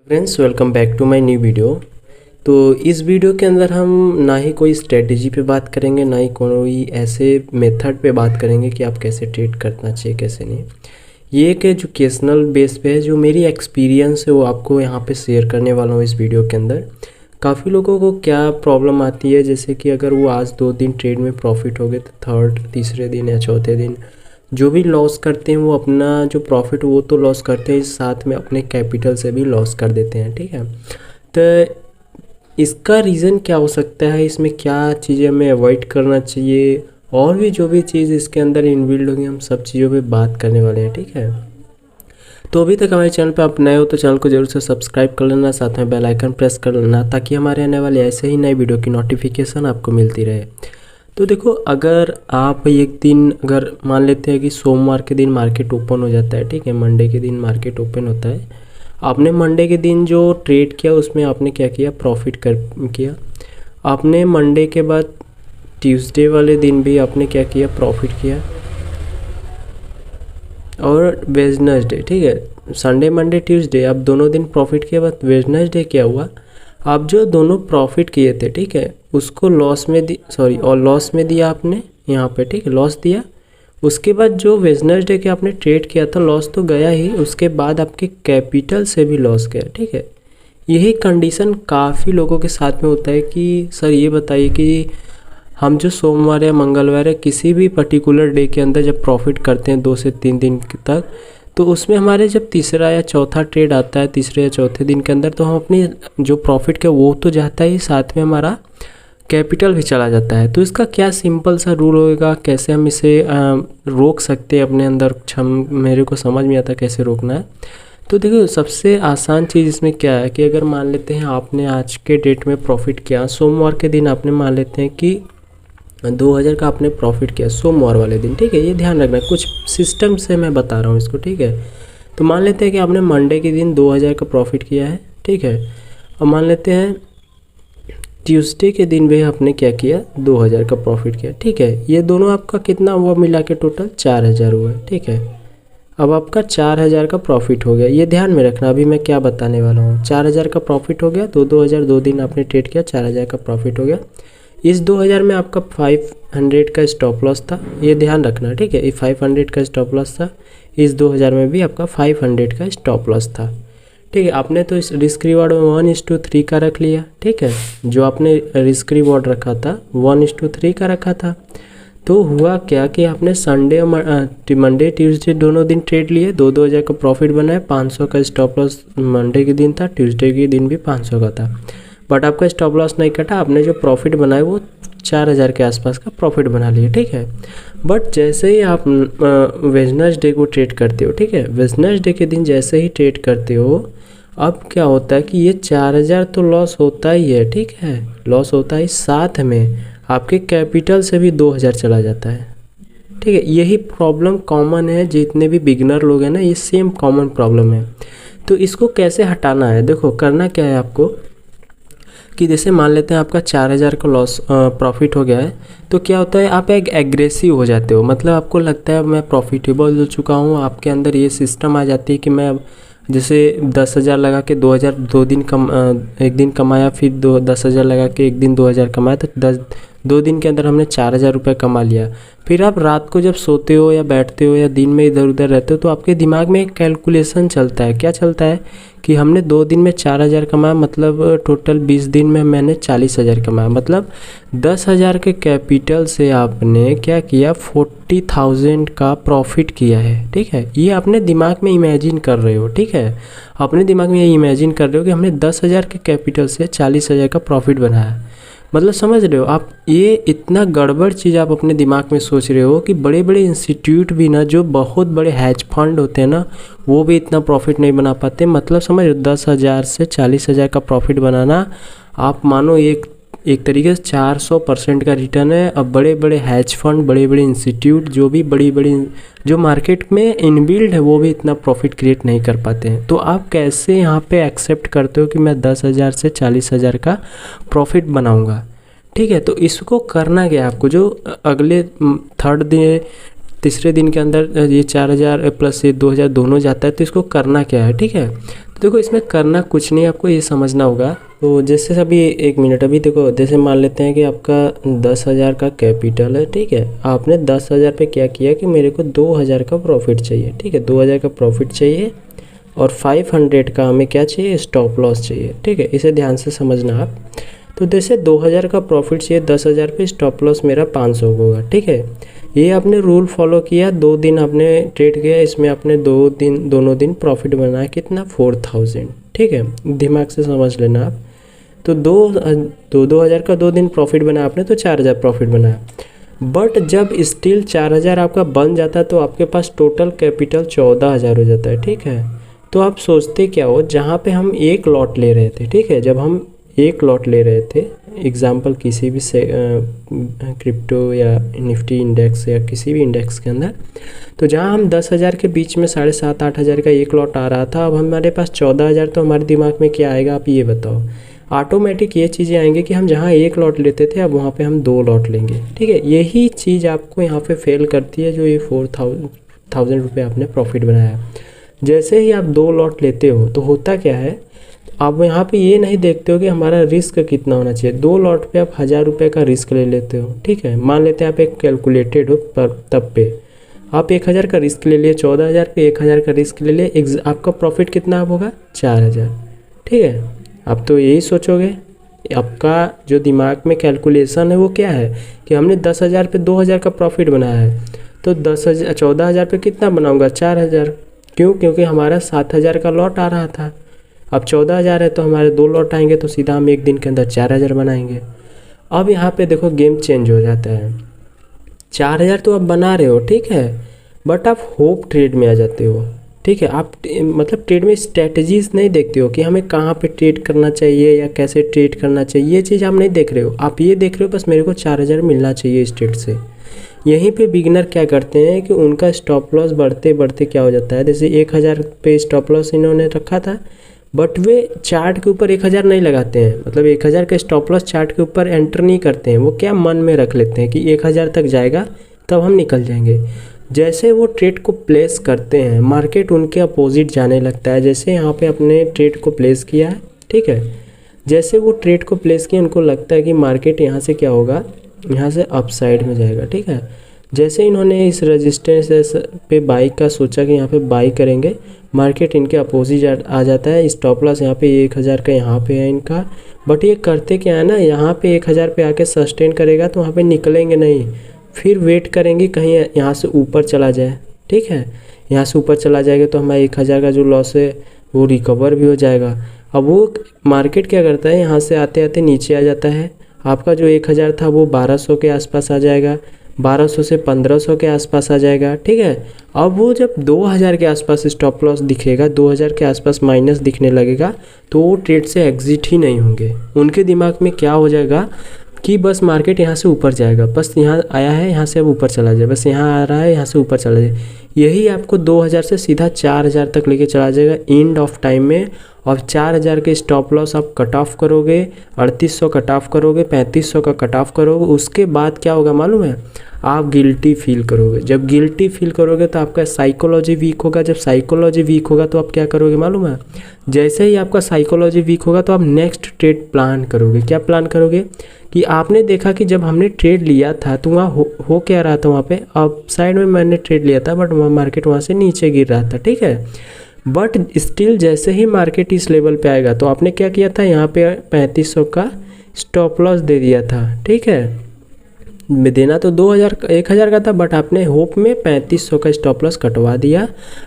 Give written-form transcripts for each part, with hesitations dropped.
Friends, welcome back to my new video. तो इस video के अंदर हम ना ही कोई स्ट्रेटजी पे बात करेंगे, ना ही कोई ऐसे मेथड पे बात करेंगे कि आप कैसे ट्रेड करना चाहिए कैसे नहीं। ये एक एजुकेशनल बेस पे है, जो मेरी एक्सपीरियंस है वो आपको यहाँ पे शेयर करने वाला हूँ इस वीडियो के अंदर। काफ़ी लोगों को क्या प्रॉब्लम आती है, जैसे कि अगर वो आज 2 दिन ट्रेड में प्रॉफिट हो गए तो थर्ड तीसरे दिन या चौथे दिन जो भी लॉस करते हैं वो अपना जो प्रॉफिट वो तो लॉस करते हैं, साथ में अपने कैपिटल से भी लॉस कर देते हैं। ठीक है, तो इसका रीज़न क्या हो सकता है, इसमें क्या चीज़ें हमें अवॉइड करना चाहिए, और भी जो भी चीज़ इसके अंदर इनबिल्ड होगी हम सब चीज़ों पे बात करने वाले हैं। ठीक है, तो अभी तक हमारे चैनल पे आप नए हो तो चैनल को जरूर से सब्सक्राइब कर लेना, साथ में बेल आइकन प्रेस कर लेना, ताकि हमारे आने वाले ऐसे ही नए वीडियो की नोटिफिकेशन आपको मिलती रहे। तो देखो, अगर आप एक दिन अगर मान लेते हैं कि सोमवार के दिन मार्केट ओपन हो जाता है, ठीक है, मंडे के दिन मार्केट ओपन होता है, आपने मंडे के दिन जो ट्रेड किया उसमें आपने क्या किया, प्रॉफिट किया। आपने मंडे के बाद ट्यूसडे वाले दिन भी आपने क्या किया, प्रॉफिट किया। और वेडनेसडे, ठीक है, संडे मंडे ट्यूसडे आप दोनों दिन प्रॉफिट किया, बाद वेडनेसडे क्या हुआ, आप जो दोनों प्रॉफिट किए थे, ठीक है, उसको लॉस में लॉस में दिया आपने यहाँ पे, ठीक है, लॉस दिया। उसके बाद जो वेडनेसडे के आपने ट्रेड किया था, लॉस तो गया ही, उसके बाद आपके कैपिटल से भी लॉस गया। ठीक है, यही कंडीशन काफ़ी लोगों के साथ में होता है कि सर ये बताइए कि हम जो सोमवार या मंगलवार या किसी भी पर्टिकुलर डे के अंदर जब प्रॉफिट करते हैं 2 से 3 दिन तक, तो उसमें हमारे जब तीसरा या चौथा ट्रेड आता है तीसरे या चौथे दिन के अंदर, तो हम अपनी जो प्रॉफिट का वो तो जाता है ही, साथ में हमारा कैपिटल भी चला जाता है। तो इसका क्या सिंपल सा रूल होएगा, कैसे हम इसे रोक सकते हैं अपने अंदर, मेरे को समझ में आता कैसे रोकना है। तो देखो, सबसे आसान चीज़ इसमें क्या है कि अगर मान लेते हैं आपने आज के डेट में प्रॉफिट किया, सोमवार के दिन आपने मान लेते हैं कि 2000 का आपने प्रॉफिट किया सोमवार वाले दिन, ठीक है, ये ध्यान रखना, कुछ सिस्टम से मैं बता रहा हूँ इसको। ठीक है, तो मान लेते हैं कि आपने मंडे के दिन 2000 का प्रॉफिट किया है, ठीक है, और मान लेते हैं ट्यूसडे के दिन भी आपने क्या किया, 2000 का प्रॉफिट किया। ठीक है, ये दोनों आपका कितना हुआ मिला के, टोटल 4000 हुआ। ठीक है, अब आपका 4000 का प्रॉफिट हो गया, ये ध्यान में रखना अभी मैं क्या बताने वाला हूँ। 4000 का प्रॉफिट हो गया, 2000 2 दिन आपने ट्रेड किया, 4000 का प्रॉफिट हो गया। इस 2000 में आपका 500 का स्टॉप लॉस था, ये ध्यान रखना। ठीक है, ये 500 का स्टॉप लॉस था, इस 2000 में भी आपका 500 का स्टॉप लॉस था। ठीक है, आपने तो इस रिस्क रिवॉर्ड 1:3 का रख लिया। ठीक है, जो आपने रिस्क रिवॉर्ड रखा था 1:3 का रखा था। तो हुआ क्या कि आपने संडे और मंडे ट्यूसडे दोनों दिन ट्रेड लिए, 2000 का प्रॉफिट बनाया, 500 का स्टॉप लॉस मंडे के दिन था, ट्यूसडे के दिन भी 500 का था, बट आपका स्टॉप लॉस नहीं कटा, आपने जो प्रॉफिट बनाया वो 4000 के आसपास का प्रॉफिट बना लिया। ठीक है, बट जैसे ही आप वेडनेसडे को ट्रेड करते हो, ठीक है, वेडनेसडे के दिन जैसे ही ट्रेड करते हो, अब क्या होता है कि ये 4000 तो लॉस होता ही है, ठीक है, लॉस होता है, साथ में आपके कैपिटल से भी 2000 चला जाता है। ठीक है, यही प्रॉब्लम कॉमन है, जितने भी बिगिनर लोग हैं ना, ये सेम कॉमन प्रॉब्लम है। तो इसको कैसे हटाना है, देखो करना क्या है आपको कि जैसे मान लेते हैं आपका 4000 का लॉस प्रॉफिट हो गया है, तो क्या होता है, आप एक एग्रेसिव हो जाते हो, मतलब आपको लगता है मैं प्रॉफिटेबल हो चुका हूँ, आपके अंदर ये सिस्टम आ जाती है कि मैं जैसे 10,000 लगा के 2000 एक दिन कमाया, फिर 10,000 लगा के एक दिन 2000 कमाया, तो 2 दिन के अंदर हमने 4000 रुपये कमा लिया। फिर आप रात को जब सोते हो या बैठते हो या दिन में इधर उधर रहते हो, तो आपके दिमाग में एक कैलकुलेशन चलता है, क्या चलता है कि हमने 2 दिन में 4000 कमाया, मतलब टोटल 20 दिन में मैंने 40,000 कमाया, मतलब 10,000 के कैपिटल से आपने क्या किया, 40,000 का प्रॉफिट किया है। ठीक है, ये अपने दिमाग में इमेजिन कर रहे हो। ठीक है, अपने दिमाग में ये इमेजिन कर रहे हो कि हमने 10,000 के कैपिटल से 40,000 का प्रॉफिट बनाया, मतलब समझ रहे हो आप, ये इतना गड़बड़ चीज़ आप अपने दिमाग में सोच रहे हो कि बड़े बड़े इंस्टीट्यूट भी ना, जो बहुत बड़े हैज फंड होते हैं ना, वो भी इतना प्रॉफिट नहीं बना पाते। मतलब समझ रहे हो, 10,000 से 40,000 का प्रॉफिट बनाना, आप मानो एक तरीके से 400% का रिटर्न है। अब बड़े बड़े हैज फंड, बड़े बड़े इंस्टीट्यूट, जो भी बड़ी बड़ी जो मार्केट में इनबिल्ड है, वो भी इतना प्रॉफिट क्रिएट नहीं कर पाते हैं। तो आप कैसे यहाँ पे एक्सेप्ट करते हो कि मैं 10,000 से 40,000 का प्रॉफिट बनाऊँगा। ठीक है, तो इसको करना क्या है आपको, जो अगले थर्ड दिन तीसरे दिन के अंदर ये 4000 प्लस ये 2000 दोनों जाता है, तो इसको करना क्या है। ठीक है, तो देखो इसमें करना कुछ नहीं, आपको ये समझना होगा। तो जैसे अभी 1 मिनट, अभी देखो जैसे मान लेते हैं कि आपका 10,000 का कैपिटल है, ठीक है। आपने 10,000 पे क्या किया कि मेरे को 2,000 का प्रॉफिट चाहिए, ठीक है। 2,000 का प्रॉफिट चाहिए और 500 का हमें क्या चाहिए, स्टॉप लॉस चाहिए, ठीक है। इसे ध्यान से समझना आप। तो जैसे 2,000 का प्रॉफिट चाहिए, 10,000 पे स्टॉप लॉस मेरा 500 होगा, ठीक है। ये आपने रूल फॉलो किया, 2 दिन आपने ट्रेड किया, इसमें आपने दोनों दिन प्रॉफिट बनाया कितना, 4,000, ठीक है। दिमाग से समझ लेना आप। तो 2,000 का 2 दिन प्रॉफिट बनाया आपने, तो 4,000 प्रॉफिट बनाया। बट जब स्टिल 4,000 आपका बन जाता है तो आपके पास टोटल कैपिटल 14,000 हो जाता है, ठीक है। तो आप सोचते क्या हो, जहाँ पे हम एक लॉट ले रहे थे, ठीक है, जब हम एक लॉट ले रहे थे, एग्जाम्पल किसी भी से क्रिप्टो या निफ्टी इंडेक्स या किसी भी इंडेक्स के अंदर, तो जहाँ हम 10,000 के बीच में 7,500-8,000 का एक लॉट आ रहा था, अब हमारे पास 14,000, तो हमारे दिमाग में क्या आएगा, आप ये बताओ। ऑटोमेटिक ये चीज़ें आएंगी कि हम जहाँ एक लॉट लेते थे अब वहाँ पे हम 2 लॉट लेंगे, ठीक है। यही चीज़ आपको यहाँ पे फेल करती है, जो ये 4,000 रुपये आपने प्रॉफिट बनाया। जैसे ही आप 2 लॉट लेते हो तो होता क्या है, आप यहाँ पे ये नहीं देखते हो कि हमारा रिस्क कितना होना चाहिए। 2 लॉट पे आप 1,000 रुपये का रिस्क ले लेते हो, ठीक है। मान लेते हैं आप एक कैलकुलेटेड हो, पर तब पे आप 1,000 का रिस्क ले लिए, 14,000 पे 1,000 का रिस्क ले लिए, आपका प्रॉफिट कितना आप होगा, 4,000, ठीक है। आप तो यही सोचोगे, आपका जो दिमाग में कैलकुलेशन है वो क्या है कि हमने 10,000 पे 2,000 का प्रॉफिट बनाया है, तो 14,000 पे कितना बनाऊँगा, 4,000। क्यों, क्योंकि हमारा 7,000 का लॉट आ रहा था। अब 14,000 है तो हमारे 2 लॉट आएंगे, तो सीधा हम एक दिन के अंदर 4,000 बनाएंगे। अब यहाँ पे देखो गेम चेंज हो जाता है। 4,000 तो आप बना रहे हो, ठीक है, बट आप होप ट्रेड में आ जाते हो, ठीक है। आप मतलब ट्रेड में स्ट्रेटजीज नहीं देखते हो कि हमें कहाँ पे ट्रेड करना चाहिए या कैसे ट्रेड करना चाहिए, ये चीज़ आप नहीं देख रहे हो। आप ये देख रहे हो बस मेरे को 4,000 मिलना चाहिए इस ट्रेड से। यहीं पे बिगिनर क्या करते हैं कि उनका स्टॉप लॉस बढ़ते बढ़ते क्या हो जाता है, जैसे 1,000 पे स्टॉप लॉस इन्होंने रखा था, बट वे चार्ट के ऊपर 1,000 नहीं लगाते हैं, मतलब 1,000 का स्टॉप लॉस चार्ट के ऊपर एंटर नहीं करते हैं। वो क्या मन में रख लेते हैं कि 1,000 तक जाएगा तब हम निकल जाएंगे। जैसे वो ट्रेड को प्लेस करते हैं, मार्केट उनके अपोजिट जाने लगता है। जैसे यहाँ पे अपने ट्रेड को प्लेस किया है, ठीक है, जैसे वो ट्रेड को प्लेस किया, उनको लगता है कि मार्केट यहाँ से क्या होगा, यहाँ से अपसाइड में जाएगा, ठीक है। जैसे इन्होंने इस रेजिस्टेंस पे बाई का सोचा कि यहाँ पे बाई करेंगे, मार्केट इनके अपोजिट आ जाता है। स्टॉप लॉस यहाँ पे 1,000 का यहाँ पे है इनका, बट ये करते क्या है ना, यहाँ पे 1,000 पे आके सस्टेन करेगा तो वहाँ पे निकलेंगे नहीं, फिर वेट करेंगे कहीं यहाँ से ऊपर चला जाए, ठीक है। यहाँ से ऊपर चला जाएगा तो हमारा 1,000 का जो लॉस है वो रिकवर भी हो जाएगा। अब वो मार्केट क्या करता है, यहाँ से आते आते नीचे आ जाता है, आपका जो 1,000 था वो 1,200 के आसपास आ जाएगा, 1,200 से 1,500 के आसपास आ जाएगा, ठीक है। अब वो जब 2,000 के आसपास स्टॉप लॉस दिखेगा, 2,000 के आसपास माइनस दिखने लगेगा, तो वो ट्रेड से एग्जिट ही नहीं होंगे। उनके दिमाग में क्या हो जाएगा कि बस मार्केट यहाँ से ऊपर जाएगा, बस यहाँ आया है यहाँ से अब ऊपर चला जाए, बस यहाँ आ रहा है यहाँ से ऊपर चला जाए। यही आपको 2,000 से सीधा 4,000 तक लेके चला जाएगा एंड ऑफ टाइम में। और 4,000 के स्टॉप लॉस आप कट ऑफ करोगे, 3,800 कट ऑफ करोगे, 3,500 का कट ऑफ करोगे, उसके बाद क्या होगा मालूम है, आप गिल्टी फील करोगे। जब गिल्टी फील करोगे तो आपका साइकोलॉजी वीक होगा। जब साइकोलॉजी वीक होगा तो आप क्या करोगे मालूम है, जैसे ही आपका साइकोलॉजी वीक होगा तो आप नेक्स्ट ट्रेड प्लान करोगे। क्या प्लान करोगे कि आपने देखा कि जब हमने ट्रेड लिया था तो वहाँ हो क्या रहा था, वहाँ पे अप साइड में मैंने ट्रेड लिया था, बट मार्केट वहाँ से नीचे गिर रहा था, ठीक है। बट स्टिल जैसे ही मार्केट इस लेवल पे आएगा तो आपने क्या किया था, यहाँ पे 3,500 का स्टॉप लॉस दे दिया था, ठीक है। देना तो 1,000 का था, बट आपने होप में 3,500 का स्टॉप लॉस कटवा दिया।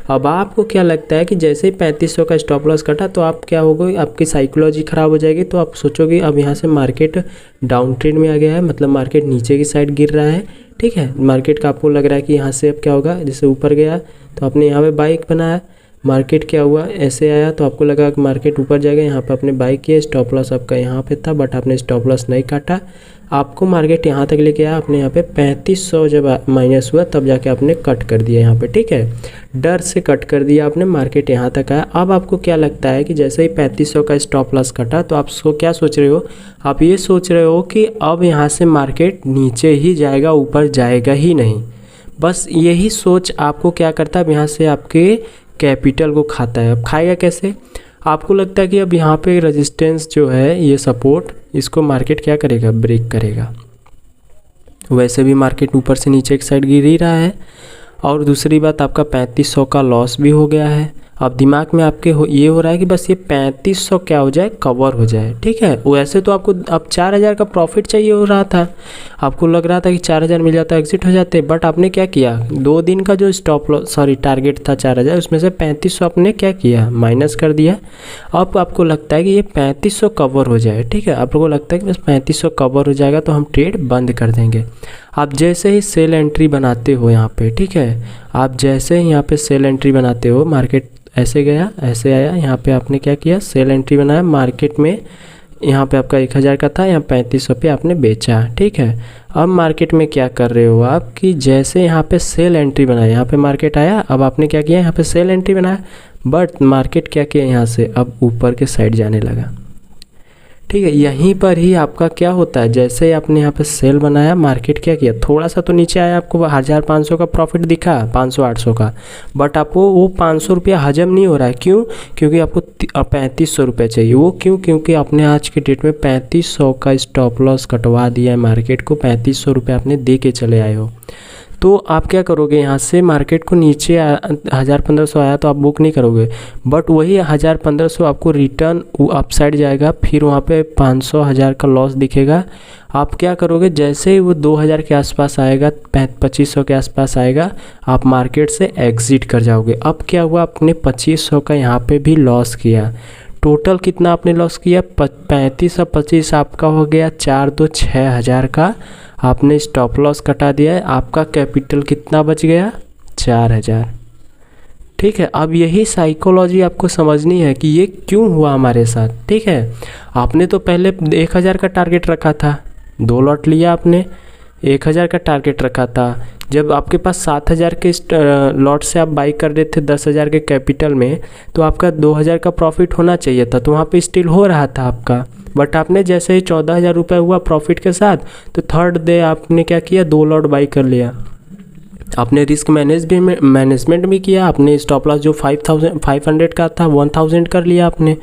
अब आपको क्या लगता है कि जैसे ही 3,500 का स्टॉप लॉस कटा तो आप क्या होगा, आपकी साइकोलॉजी ख़राब हो जाएगी। तो आप सोचोगे अब यहाँ से मार्केट डाउन ट्रेंड में आ गया है, मतलब मार्केट नीचे की साइड गिर रहा है, ठीक है। मार्केट का आपको लग रहा है कि यहाँ से अब क्या होगा, जैसे ऊपर गया तो आपने यहाँ पे बाइक बनाया, मार्केट क्या हुआ ऐसे आया तो आपको लगा कि मार्केट ऊपर जाएगा, यहाँ पे आपने बाई किया, स्टॉप लॉस आपका यहाँ पे था, बट आपने स्टॉप लॉस नहीं काटा, आपको मार्केट यहाँ तक लेके आया, आपने यहाँ पे 3,500 जब माइनस हुआ तब जाके आपने कट कर दिया यहाँ पे, ठीक है। डर से कट कर दिया आपने, मार्केट यहाँ तक आया। अब आपको क्या लगता है कि जैसे ही 3,500 का स्टॉप लॉस कटा तो आप क्या सोच रहे हो, आप ये सोच रहे हो कि अब यहाँ से मार्केट नीचे ही जाएगा, ऊपर जाएगा ही नहीं। बस यही सोच आपको क्या करता है, अब यहाँ से आपके कैपिटल को खाता है। अब खाएगा कैसे, आपको लगता है कि अब यहाँ पे रेजिस्टेंस जो है ये सपोर्ट, इसको मार्केट क्या करेगा, ब्रेक करेगा। वैसे भी मार्केट ऊपर से नीचे एक साइड गिर ही रहा है। और दूसरी बात, आपका 3500 का लॉस भी हो गया है। अब दिमाग में आपके ये हो रहा है कि बस ये 3500 क्या हो जाए, कवर हो जाए, ठीक है। वैसे तो आपको अब 4000 का प्रॉफिट चाहिए हो रहा था, आपको लग रहा था कि 4000 मिल जाता, एग्जिट हो जाते, बट आपने क्या किया, 2 दिन का जो स्टॉप लॉस टारगेट था 4000, उसमें से 3500 आपने क्या किया, माइनस कर दिया। अब आपको लगता है कि ये 3500 कवर हो जाए, ठीक है, आपको लगता है कि बस 3500 कवर हो जाएगा तो हम ट्रेड बंद कर देंगे। आप जैसे ही सेल एंट्री बनाते हो यहाँ पे, ठीक है, आप जैसे ही यहाँ पे सेल एंट्री बनाते हो, मार्केट ऐसे गया ऐसे आया, यहाँ पे आपने क्या किया, सेल एंट्री बनाया मार्केट में। यहाँ पे आपका 1000 का था, यहाँ 3500 पे आपने बेचा, ठीक है। अब मार्केट में क्या कर रहे हो आप कि जैसे यहाँ पे सेल एंट्री बनाया, यहाँ पे मार्केट आया, अब आपने क्या किया, यहाँ पे सेल एंट्री बनाया, बट मार्केट क्या किया, यहाँ से अब ऊपर के साइड जाने लगा, ठीक है। यहीं पर ही आपका क्या होता है, जैसे ही आपने यहाँ पे सेल बनाया, मार्केट क्या किया, थोड़ा सा तो नीचे आया, आपको 1500 का प्रॉफिट दिखा, 500-800 का, बट आपको वो 500 रुपया हजम नहीं हो रहा है। क्यों? क्योंकि आपको 3500 रुपये चाहिए। वो क्यों? क्योंकि आपने आज के डेट में 3500 का स्टॉप लॉस कटवा दिया है मार्केट को, 3500 रुपये आपने दे के चले आए हो। तो आप क्या करोगे, यहाँ से मार्केट को नीचे 1500 आया तो आप बुक नहीं करोगे, बट वही 1500 आपको रिटर्न अपसाइड जाएगा, फिर वहाँ पे 500-1000 का लॉस दिखेगा। आप क्या करोगे, जैसे ही वो 2000 के आसपास आएगा, 2500 के आसपास आएगा, आप मार्केट से एग्ज़िट कर जाओगे। अब क्या हुआ, आपने 2500 का यहाँ पे भी लॉस किया। टोटल कितना आपने लॉस किया, 35 और 25 आपका हो गया 4-2 6000 का आपने स्टॉप लॉस कटा दिया है। आपका कैपिटल कितना बच गया, 4000, ठीक है। अब यही साइकोलॉजी आपको समझनी है कि ये क्यों हुआ हमारे साथ, ठीक है। आपने तो पहले 1000 का टारगेट रखा था, 2 लॉट लिया आपने, 1000 का टारगेट रखा था। जब आपके पास 7000 के लॉट से आप बाई कर रहे थे 10,000 के कैपिटल में, तो आपका 2000 का प्रॉफिट होना चाहिए था, तो वहाँ पे स्टिल हो रहा था आपका। बट आपने जैसे ही 14,000 रुपये हुआ प्रॉफिट के साथ, तो थर्ड डे आपने क्या किया, 2 लॉट बाई कर लिया। आपने रिस्क मैनेजमेंट भी किया, आपने स्टॉप लॉस जो 500 का था 1000 कर लिया आपने।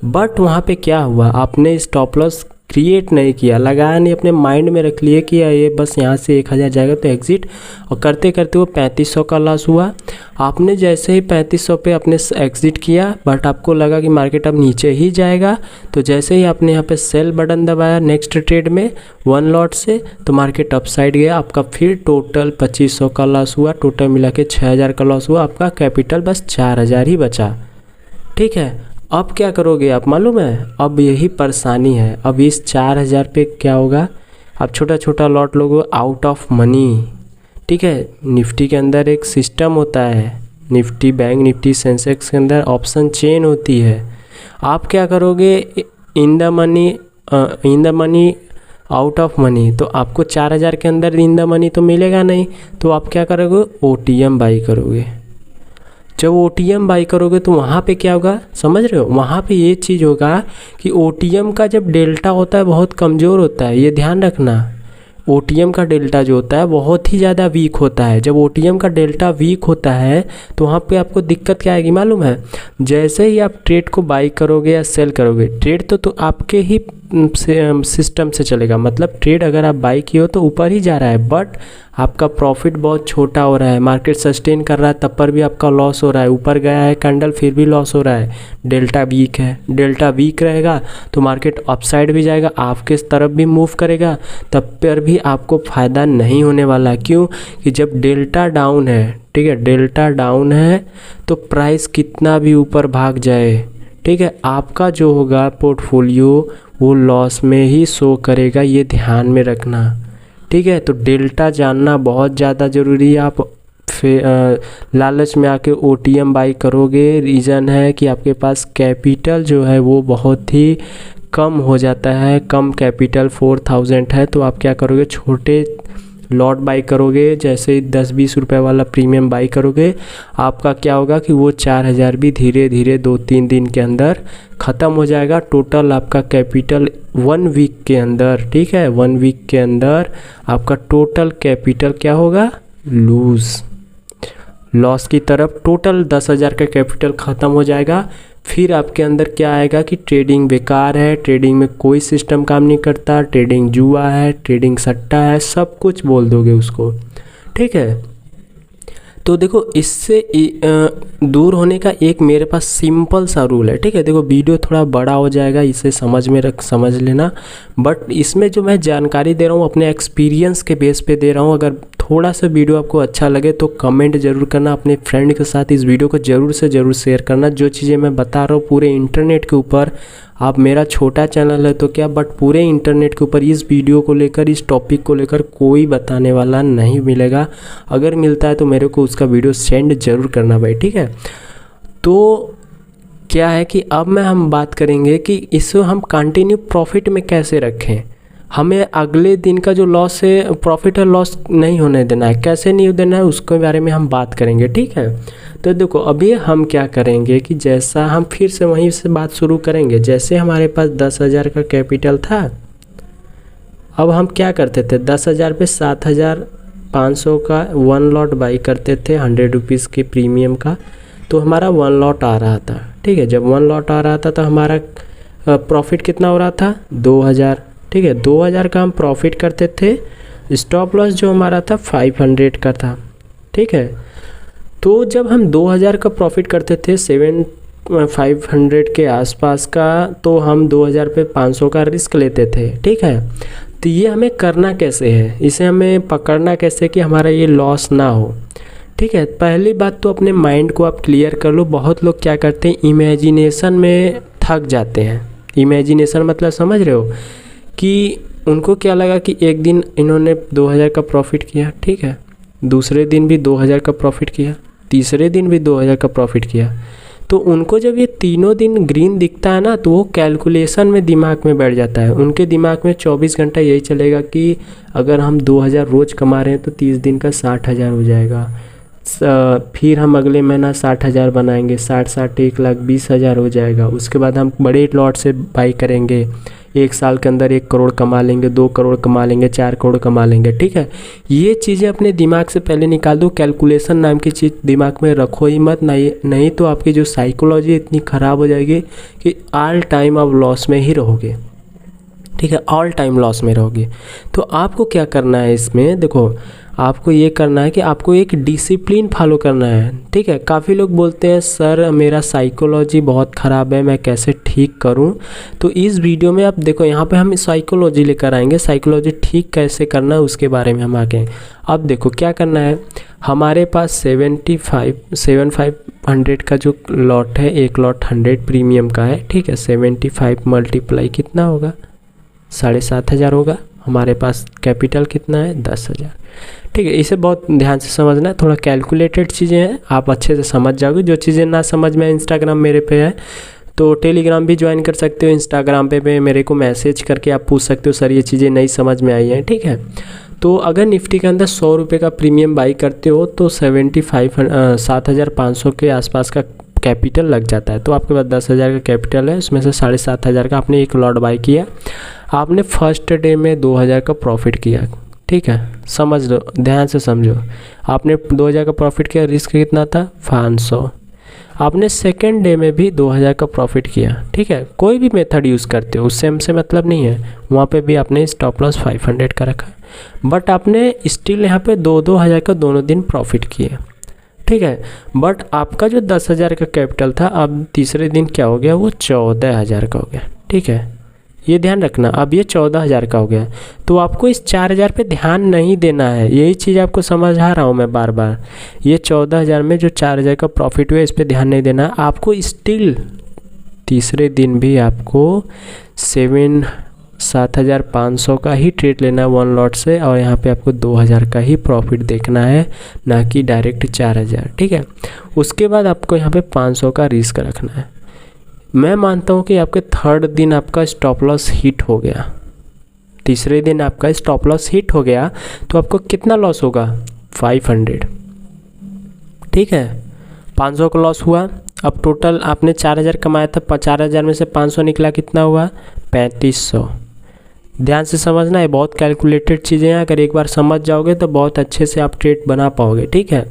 बट वहाँ पे क्या हुआ, आपने स्टॉप लॉस क्रिएट नहीं किया, लगाया नहीं, अपने माइंड में रख लिए कि ये बस यहाँ से 1000 जाएगा तो एग्ज़िट, और करते करते वो 3500 का लॉस हुआ। आपने जैसे ही 3500 पे अपने एग्ज़िट किया, बट आपको लगा कि मार्केट अब नीचे ही जाएगा, तो जैसे ही आपने यहाँ पे सेल बटन दबाया नेक्स्ट ट्रेड में 1 लॉट से, तो मार्केट अपसाइड गया, आपका फिर टोटल 2500 का लॉस हुआ, टोटल मिला के 6000 का लॉस हुआ, आपका कैपिटल बस 4000 ही बचा, ठीक है। अब क्या करोगे आप, मालूम है, अब यही परेशानी है। अब इस 4000 पे क्या होगा, आप छोटा छोटा lot logo out of money, ठीक है। निफ्टी के अंदर एक सिस्टम होता है, निफ्टी बैंक निफ्टी सेंसेक्स के अंदर ऑप्शन चेन होती है। आप क्या करोगे, in the money out of money, तो आपको 4000 के अंदर इन द मनी तो मिलेगा नहीं, तो आप क्या करोगे, OTM बाई करोगे। जब OTM बाई करोगे तो वहाँ पे क्या होगा, समझ रहे हो, वहाँ पे ये चीज़ होगा कि OTM का जब डेल्टा होता है बहुत कमज़ोर होता है, ये ध्यान रखना। OTM का डेल्टा जो होता है बहुत ही ज़्यादा वीक होता है। जब OTM का डेल्टा वीक होता है तो वहाँ पे आपको दिक्कत क्या आएगी मालूम है, जैसे ही आप ट्रेड को बाई करोगे या सेल करोगे, ट्रेड तो आपके ही सिस्टम से चलेगा, मतलब ट्रेड अगर आप बाई किए हो तो ऊपर ही जा रहा है, बट आपका प्रॉफिट बहुत छोटा हो रहा है, मार्केट सस्टेन कर रहा है तब पर भी आपका लॉस हो रहा है, ऊपर गया है कैंडल फिर भी लॉस हो रहा है, डेल्टा वीक है। डेल्टा वीक रहेगा तो मार्केट अपसाइड भी जाएगा, आपके तरफ भी मूव करेगा, तब पर भी आपको फ़ायदा नहीं होने वाला। क्यों? कि जब डेल्टा डाउन है, ठीक है, डेल्टा डाउन है तो प्राइस कितना भी ऊपर भाग जाए, ठीक है, आपका जो होगा पोर्टफोलियो वो लॉस में ही शो करेगा, ये ध्यान में रखना, ठीक है। तो डेल्टा जानना बहुत ज़्यादा ज़रूरी है। आप लालच में आके OTM बाई करोगे, रीज़न है कि आपके पास कैपिटल जो है वो बहुत ही कम हो जाता है, कम कैपिटल 4000 है, तो आप क्या करोगे, छोटे लॉट बाई करोगे, जैसे 10-20 रुपये वाला प्रीमियम बाई करोगे, आपका क्या होगा कि वो 4000 भी धीरे धीरे 2-3 दिन के अंदर ख़त्म हो जाएगा। टोटल आपका कैपिटल 1 वीक के अंदर, ठीक है, 1 वीक के अंदर आपका टोटल कैपिटल क्या होगा, लॉस की तरफ। टोटल 10,000 का कैपिटल ख़त्म हो जाएगा, फिर आपके अंदर क्या आएगा कि ट्रेडिंग बेकार है, ट्रेडिंग में कोई सिस्टम काम नहीं करता, ट्रेडिंग जुआ है, ट्रेडिंग सट्टा है, सब कुछ बोल दोगे उसको, ठीक है। तो देखो इससे दूर होने का एक मेरे पास सिंपल सा रूल है, ठीक है। देखो वीडियो थोड़ा बड़ा हो जाएगा, इसे समझ लेना, बट इसमें जो मैं जानकारी दे रहा हूँ अपने एक्सपीरियंस के बेस पे दे रहा हूँ। अगर थोड़ा सा वीडियो आपको अच्छा लगे तो कमेंट ज़रूर करना, अपने फ्रेंड के साथ इस वीडियो को ज़रूर से ज़रूर शेयर करना। जो चीज़ें मैं बता रहा हूँ पूरे इंटरनेट के ऊपर, आप मेरा छोटा चैनल है तो क्या, बट पूरे इंटरनेट के ऊपर इस वीडियो को लेकर, इस टॉपिक को लेकर कोई बताने वाला नहीं मिलेगा। अगर मिलता है तो मेरे को उसका वीडियो सेंड ज़रूर करना भाई, ठीक है। तो क्या है कि अब हम बात करेंगे कि इसको हम कंटिन्यू प्रॉफिट में कैसे रखें। हमें अगले दिन का जो लॉस है, प्रॉफिट और लॉस नहीं होने देना है। कैसे नहीं देना है उसके बारे में हम बात करेंगे, ठीक है। तो देखो अभी हम क्या करेंगे कि जैसा हम फिर से वहीं से बात शुरू करेंगे। जैसे हमारे पास 10,000 का कैपिटल था, अब हम क्या करते थे, 10,000 पे 7,500 का 1 लॉट बाई करते थे 100 रुपीज़ के प्रीमियम का, तो हमारा 1 लॉट आ रहा था, ठीक है। जब 1 लॉट आ रहा था तो हमारा प्रॉफिट कितना हो रहा था, 2,000, ठीक है। 2,000 का हम प्रॉफिट करते थे। स्टॉप लॉस जो हमारा था 500 का था, ठीक है। तो जब हम 2,000 का प्रॉफिट करते थे 7,500 के आसपास का, तो हम 2,000 पे 500 का रिस्क लेते थे, ठीक है। तो ये हमें करना कैसे है, इसे हमें पकड़ना कैसे कि हमारा ये लॉस ना हो, ठीक है। पहली बात तो अपने माइंड को आप क्लियर कर लो। बहुत लोग क्या करते हैं, इमेजिनेशन में थक जाते हैं। इमेजिनेशन मतलब समझ रहे हो कि उनको क्या लगा कि एक दिन इन्होंने 2,000 का प्रॉफिट किया, ठीक है, दूसरे दिन भी 2,000 का प्रॉफिट किया, तीसरे दिन भी 2,000 का प्रॉफिट किया। तो उनको जब ये तीनों दिन ग्रीन दिखता है ना, तो वो कैलकुलेशन में दिमाग में बैठ जाता है। उनके दिमाग में 24 घंटा यही चलेगा कि अगर हम 2,000 रोज़ कमा रहे हैं तो 30 दिन का 60,000 हो जाएगा। फिर हम अगले महीना 60,000 बनाएंगे, 60 1,20,000 हो जाएगा। उसके बाद हम बड़े लॉट से बाई करेंगे, 1 साल के अंदर 1 करोड़ कमा लेंगे, 2 करोड़ कमा लेंगे, 4 करोड़ कमा लेंगे, ठीक है। ये चीज़ें अपने दिमाग से पहले निकाल दो। कैलकुलेशन नाम की चीज़ दिमाग में रखो ही मत, नहीं तो आपकी जो साइकोलॉजी इतनी ख़राब हो जाएगी कि ऑल टाइम आप लॉस में ही रहोगे, ठीक है, ऑल टाइम लॉस में रहोगे। तो आपको क्या करना है इसमें, देखो आपको ये करना है कि आपको एक डिसिप्लिन फॉलो करना है, ठीक है। काफ़ी लोग बोलते हैं सर मेरा साइकोलॉजी बहुत ख़राब है, मैं कैसे ठीक करूं। तो इस वीडियो में आप देखो, यहाँ पे हम साइकोलॉजी लेकर आएंगे, साइकोलॉजी ठीक कैसे करना है उसके बारे में हम आगे। अब देखो क्या करना है, हमारे पास 7,500 का जो लॉट है, एक लॉट 100 प्रीमियम का है, ठीक है। 75 मल्टीप्लाई कितना होगा, 7,500 होगा। हमारे पास कैपिटल कितना है, 10,000, ठीक है। इसे बहुत ध्यान से समझना है, थोड़ा कैलकुलेटेड चीज़ें हैं, आप अच्छे से समझ जाओगे। जो चीज़ें ना समझ में, इंस्टाग्राम मेरे पे है, तो टेलीग्राम भी ज्वाइन कर सकते हो। इंस्टाग्राम पे मेरे को मैसेज करके आप पूछ सकते हो सर ये चीज़ें नहीं समझ में आई हैं, ठीक है। तो अगर निफ्टी के अंदर 100 रुपये का प्रीमियम बाई करते हो तो 7,500 के आसपास का कैपिटल लग जाता है। तो आपके पास 10,000 का कैपिटल है, उसमें से 7,500 का आपने एक लॉट बाई किया, आपने फर्स्ट डे में 2,000 का प्रॉफिट किया, ठीक है। समझ लो, ध्यान से समझो, आपने 2,000 का प्रॉफिट किया, रिस्क कितना था 500। आपने सेकेंड डे में भी 2,000 का प्रॉफिट किया, ठीक है। कोई भी मेथड यूज़ करते हो उससे हमसे मतलब नहीं है, वहाँ पे भी आपने स्टॉप लॉस 500 का रखा, बट आपने स्टिल यहाँ पे 2,000 का दोनों दिन प्रॉफिट किए, ठीक है। बट आपका जो 10,000 का कैपिटल था, अब तीसरे दिन क्या हो गया, वो 14,000 का हो गया, ठीक है। ये ध्यान रखना, अब ये 14,000 का हो गया। तो आपको इस 4,000 पे ध्यान नहीं देना है, यही चीज़ आपको समझा रहा हूँ मैं बार बार। ये 14,000 में जो 4,000 का प्रॉफिट हुआ, इस पे ध्यान नहीं देना। आपको स्टिल तीसरे दिन भी आपको 7,500 का ही ट्रेड लेना है 1 लॉट से, और यहाँ पे आपको 2,000 का ही प्रॉफिट देखना है, ना कि डायरेक्ट 4,000, ठीक है। उसके बाद आपको यहाँ पे 500 का रिस्क रखना है। मैं मानता हूँ कि आपके थर्ड दिन आपका स्टॉप लॉस हिट हो गया, तीसरे दिन आपका स्टॉप लॉस हिट हो गया, तो आपको कितना लॉस होगा, 500, ठीक है। 500 का लॉस हुआ। अब टोटल आपने 4,000 कमाया था, 4,000 में से 500 निकला, कितना हुआ, 3,500। ध्यान से समझना है, बहुत कैलकुलेटेड चीज़ें हैं, अगर एक बार समझ जाओगे तो बहुत अच्छे से आप ट्रेड बना पाओगे, ठीक है।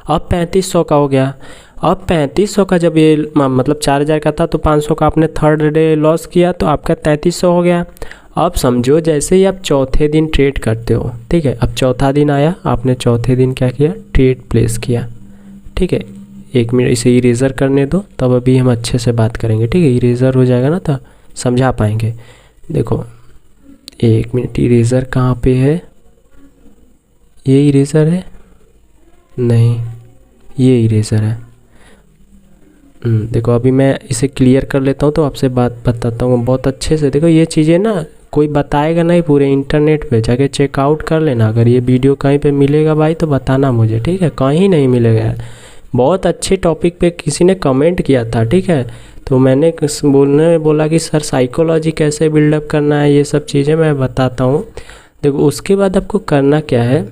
अब 3,500 का हो गया। अब 3500 का जब ये मतलब 4000 का था तो 500 का आपने थर्ड डे लॉस किया तो आपका 3300 हो गया। अब समझो जैसे ही आप चौथे दिन ट्रेड करते हो, ठीक है, अब चौथा दिन आया, आपने चौथे दिन क्या किया, ट्रेड प्लेस किया, ठीक है। 1 मिनट इसे इरेज़र करने दो, तब अभी हम अच्छे से बात करेंगे, ठीक है। इरेज़र हो जाएगा ना तो समझा पाएंगे। देखो 1 मिनट, इरेज़र कहाँ पे है, ये इरेज़र है, नहीं ये इरेज़र है। देखो अभी मैं इसे क्लियर कर लेता हूँ तो आपसे बात बताता हूँ बहुत अच्छे से। देखो ये चीज़ें ना कोई बताएगा नहीं, पूरे इंटरनेट पे जाके चेकआउट कर लेना। अगर ये वीडियो कहीं पे मिलेगा भाई तो बताना मुझे, ठीक है, कहीं नहीं मिलेगा यार। बहुत अच्छे टॉपिक पे किसी ने कमेंट किया था, ठीक है, तो मैंने बोलने में बोला कि सर साइकोलॉजी कैसे बिल्डअप करना है, ये सब चीज़ें मैं बताता हूँ। देखो उसके बाद आपको करना क्या है,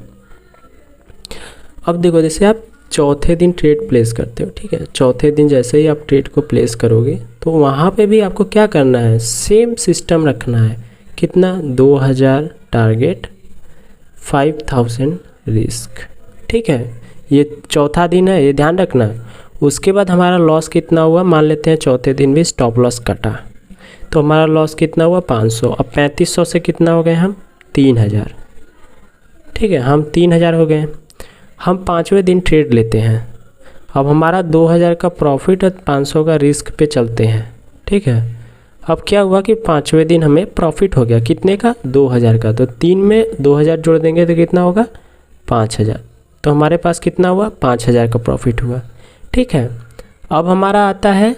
अब देखो जैसे आप चौथे दिन ट्रेड प्लेस करते हो, ठीक है, चौथे दिन जैसे ही आप ट्रेड को प्लेस करोगे तो वहाँ पे भी आपको क्या करना है, सेम सिस्टम रखना है। कितना, 2000 टारगेट, 5000 रिस्क, ठीक है। ये चौथा दिन है, ये ध्यान रखना है। उसके बाद हमारा लॉस कितना हुआ, मान लेते हैं चौथे दिन भी स्टॉप लॉस कटा तो हमारा लॉस कितना हुआ, 500। अब 3500 से कितना हो गए हम, 3000, ठीक है, हम 3000 हो गए। हम 5वें दिन ट्रेड लेते हैं, अब हमारा 2000 का प्रॉफिट और 500 का रिस्क पे चलते हैं, ठीक है। अब क्या हुआ कि 5वें दिन हमें प्रॉफिट हो गया, कितने का, 2000 का। तो 3 में 2000 जोड़ देंगे तो कितना होगा, 5000। तो हमारे पास कितना हुआ, 5000 का प्रॉफिट हुआ, ठीक है। अब हमारा आता है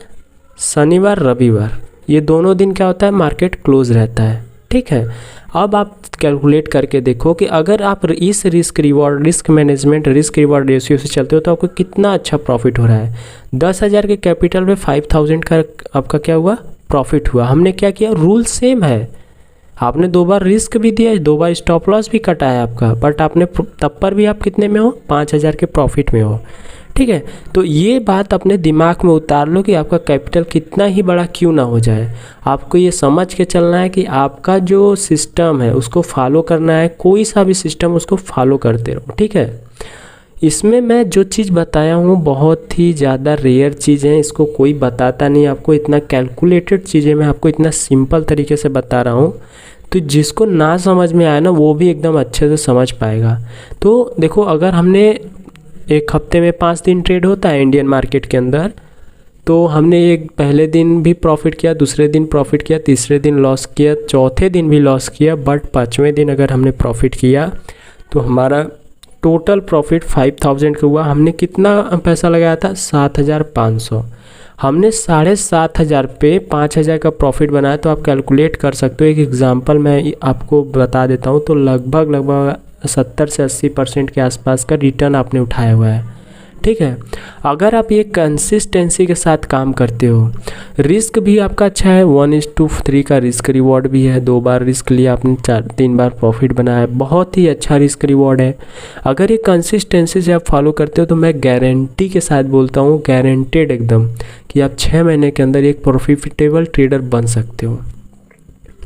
शनिवार रविवार, ये दोनों दिन क्या होता है, मार्केट क्लोज रहता है, ठीक है। अब आप कैलकुलेट करके देखो कि अगर आप इस risk reward, risk management, risk reward ratio से चलते हो तो आपको कितना अच्छा प्रॉफिट हो रहा है। 10,000 के कैपिटल में 5000 का आपका क्या हुआ, प्रॉफिट हुआ। हमने क्या किया, रूल सेम है, आपने 2 बार रिस्क भी दिया, 2 बार स्टॉप लॉस भी कटा है आपका, बट आपने तब पर भी आप कितने में हो, 5000 के प्रॉफिट में हो, ठीक है। तो ये बात अपने दिमाग में उतार लो कि आपका कैपिटल कितना ही बड़ा क्यों ना हो जाए, आपको ये समझ के चलना है कि आपका जो सिस्टम है उसको फॉलो करना है। कोई सा भी सिस्टम उसको फॉलो करते रहो, ठीक है। इसमें मैं जो चीज़ बताया हूँ बहुत ही ज़्यादा रेयर चीज़ है, इसको कोई बताता नहीं आपको। इतना कैलकुलेटेड चीज़ें मैं आपको इतना सिंपल तरीके से बता रहा हूँ, तो जिसको ना समझ में आया ना वो भी एकदम अच्छे से समझ पाएगा। तो देखो अगर हमने एक हफ्ते में 5 दिन ट्रेड होता है इंडियन मार्केट के अंदर, तो हमने एक पहले दिन भी प्रॉफिट किया, दूसरे दिन प्रॉफिट किया, तीसरे दिन लॉस किया, चौथे दिन भी लॉस किया, बट 5वें दिन अगर हमने प्रॉफिट किया तो हमारा टोटल प्रॉफिट 5000 का हुआ। हमने कितना पैसा लगाया था, 7500। हमने 7500 पे 5000 का प्रॉफिट बनाया, तो आप कैलकुलेट कर सकते हो। एक एग्जांपल मैं आपको बता देता हूँ, तो लगभग 70 से 80% के आसपास का रिटर्न आपने उठाया हुआ है, ठीक है। अगर आप ये कंसिस्टेंसी के साथ काम करते हो, रिस्क भी आपका अच्छा है, 1:3 का रिस्क रिवॉर्ड भी है। 2 बार रिस्क लिया आपने, 3 बार प्रॉफिट बनाया, बहुत ही अच्छा रिस्क रिवॉर्ड है। अगर ये कंसिस्टेंसी से आप फॉलो करते हो तो मैं गारंटी के साथ बोलता हूँ, गारंटेड एकदम, कि आप 6 महीने के अंदर एक प्रॉफिटेबल ट्रेडर बन सकते हो,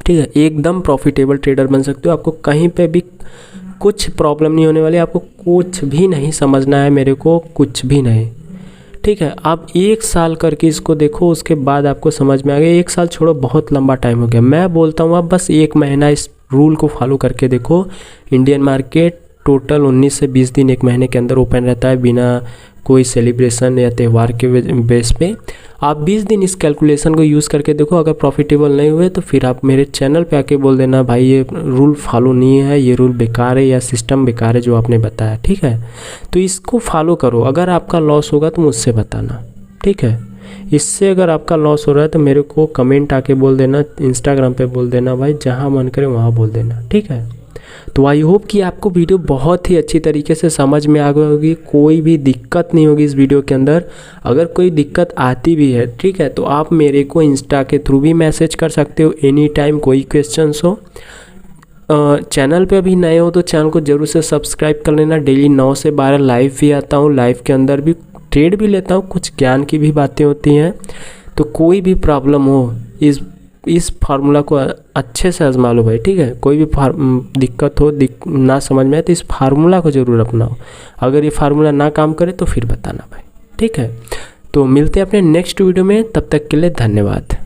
ठीक है। एकदम प्रॉफिटेबल ट्रेडर बन सकते हो। आपको कहीं पे भी कुछ प्रॉब्लम नहीं होने वाली, आपको कुछ भी नहीं समझना है, मेरे को कुछ भी नहीं, ठीक है। आप 1 साल करके इसको देखो, उसके बाद आपको समझ में आ गया। 1 साल छोड़ो, बहुत लंबा टाइम हो गया। मैं बोलता हूँ आप बस 1 महीना इस रूल को फॉलो करके देखो। इंडियन मार्केट टोटल 19 से 20 दिन 1 महीने के अंदर ओपन रहता है, बिना कोई सेलिब्रेशन या त्यौहार के बेस पे। आप 20 दिन इस कैलकुलेशन को यूज़ करके देखो। अगर प्रॉफिटेबल नहीं हुए तो फिर आप मेरे चैनल पे आके बोल देना, भाई ये रूल फॉलो नहीं है, ये रूल बेकार है या सिस्टम बेकार है जो आपने बताया, ठीक है। तो इसको फॉलो करो। अगर आपका लॉस होगा तो मुझसे बताना, ठीक है। इससे अगर आपका लॉस हो रहा है तो मेरे को कमेंट आके बोल देना, इंस्टाग्राम पे बोल देना, भाई जहाँ मन करे वहाँ बोल देना, ठीक है। तो आई होप कि आपको वीडियो बहुत ही अच्छी तरीके से समझ में आ गई होगी, कोई भी दिक्कत नहीं होगी इस वीडियो के अंदर। अगर कोई दिक्कत आती भी है, ठीक है, तो आप मेरे को इंस्टा के थ्रू भी मैसेज कर सकते हो एनी टाइम, कोई क्वेश्चंस हो। चैनल पे अभी नए हो तो चैनल को ज़रूर से सब्सक्राइब कर लेना। डेली 9 से 12 लाइव भी आता हूँ, लाइव के अंदर भी ट्रेड भी लेता हूँ, कुछ ज्ञान की भी बातें होती हैं। तो कोई भी प्रॉब्लम हो, इस फार्मूला को अच्छे से आजमा लो भाई, ठीक है। कोई भी दिक्कत हो, ना समझ में आए तो इस फार्मूला को ज़रूर अपनाओ। अगर ये फार्मूला ना काम करे तो फिर बताना भाई, ठीक है। तो मिलते हैं अपने नेक्स्ट वीडियो में, तब तक के लिए धन्यवाद।